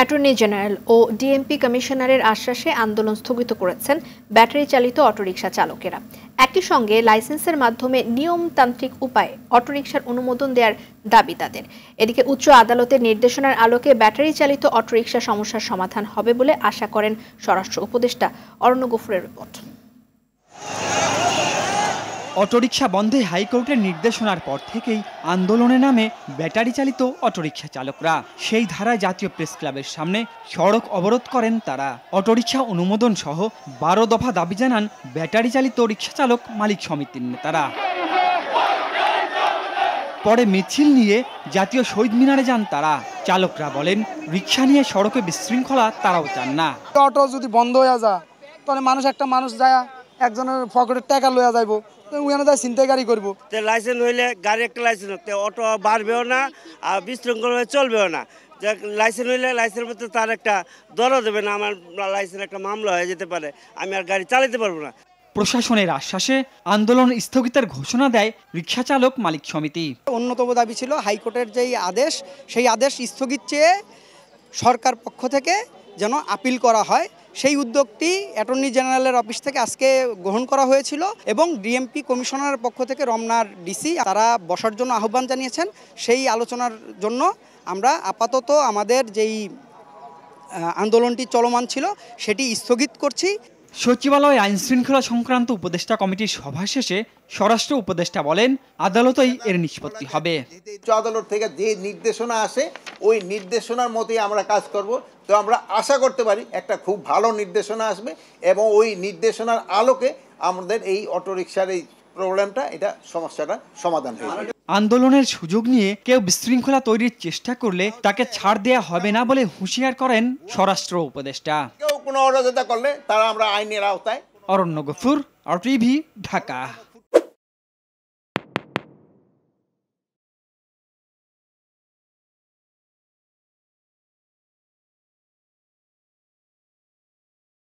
Attorney general ও DMP কমিশনারের আশ্বাসে আন্দোলন স্থগিত করেছেন ব্যাটারি চালিত অটোরিকশা চালকেরা। একই সঙ্গে লাইসেন্সের মাধ্যমে নিয়মতান্ত্রিক উপায়ে অটোরিকশার অনুমোদন দেওয়ার দাবি তাদের। এদিকে উচ্চ আদালতের নির্দেশনার আলোকে ব্যাটারি চালিত অটোরিকশা সমস্যার সমাধান হবে বলে আশা করেন স্বরাষ্ট্র উপদেষ্টা। অরণ্য গফুরের রিপোর্ট। অটোরিকশা বন্ধে হাইকোর্টের নির্দেশনার পর থেকেই আন্দোলনে নামে ব্যাটারি চালিত অটোরিকশা চালকরা। সেই ধারায় জাতীয় প্রেস ক্লাবের সামনে সড়ক অবরোধ করেন তারা। অটোরিকশা অনুমোদন সহ 12 দফা দাবি জানান ব্যাটারি চালিত রিকশা চালক মালিক সমিতির নেতারা। পরে মিছিল নিয়ে জাতীয় শহীদ মিনারে যান তারা। চালকরা বলেন, রিকশা নিয়ে সড়কে বিশৃঙ্খলা তারাও চান না। অটো যদি বন্ধ হয়ে যায় তাহলে মানুষ যায় একজনের পকেটের টাকা লইয়া যাইব, ওখানে যায় ছিনতাইকারী করবো। লাইসেন্স হইলে গাড়ি একটা লাইসেন্স হতে অটো বাড়বেও না আর বিশৃঙ্খল হয়ে চলবেও না। লাইসেন্স হইলে লাইসেন্সের মধ্যে তার একটা দরও দেবে না, আমার লাইসেন্স একটা মামলা হয়ে যেতে পারে, আমি আর গাড়ি চালাতে পারবো না। প্রশাসনের আশ্বাসে আন্দোলন স্থগিতের ঘোষণা দেয় রিকশা চালক মালিক সমিতি। অন্যতম দাবি ছিল হাইকোর্টের যেই আদেশ, সেই আদেশ স্থগিত চেয়ে সরকার পক্ষ থেকে যেন আপিল করা হয়। সেই উদ্যোগটি অ্যাটর্নি জেনারেলের অফিস থেকে আজকে গ্রহণ করা হয়েছিল এবং ডিএমপি কমিশনারের পক্ষ থেকে রমনার ডিসি তারা বসার জন্য আহ্বান জানিয়েছেন। সেই আলোচনার জন্য আমরা আপাতত আমাদের যেই আন্দোলনটি চলমান ছিল সেটি স্থগিত করছি। সচিবালয় আইন শৃঙ্খলা সংক্রান্ত উপদেষ্টা কমিটির সভা শেষে স্বরাষ্ট্র উপদেষ্টা বলেন, আদালতেই এর নিষ্পত্তি হবে। আদালত থেকে যে নির্দেশনা আসে ওই নির্দেশনার মতোই আমরা কাজ করব। তো আমরা আশা করতে পারি একটা খুব ভালো নির্দেশনা আসবে এবং ওই নির্দেশনার আলোকে আমাদের এই অটোরিকশার এই প্রবলেমটা, এটা সমস্যাটা সমাধান হয়ে যাবে। আন্দোলনের সুযোগ নিয়ে কেউ বিশৃঙ্খলা তৈরির চেষ্টা করলে তাকে ছাড় দেয়া হবে না বলে হুঁশিয়ার করেন স্বরাষ্ট্র উপদেষ্টা। কেউ কোনো অরাজকতা করলে তারা আমরা আইনের আওতায়। অরণ্য গফুর, RTV, ঢাকা।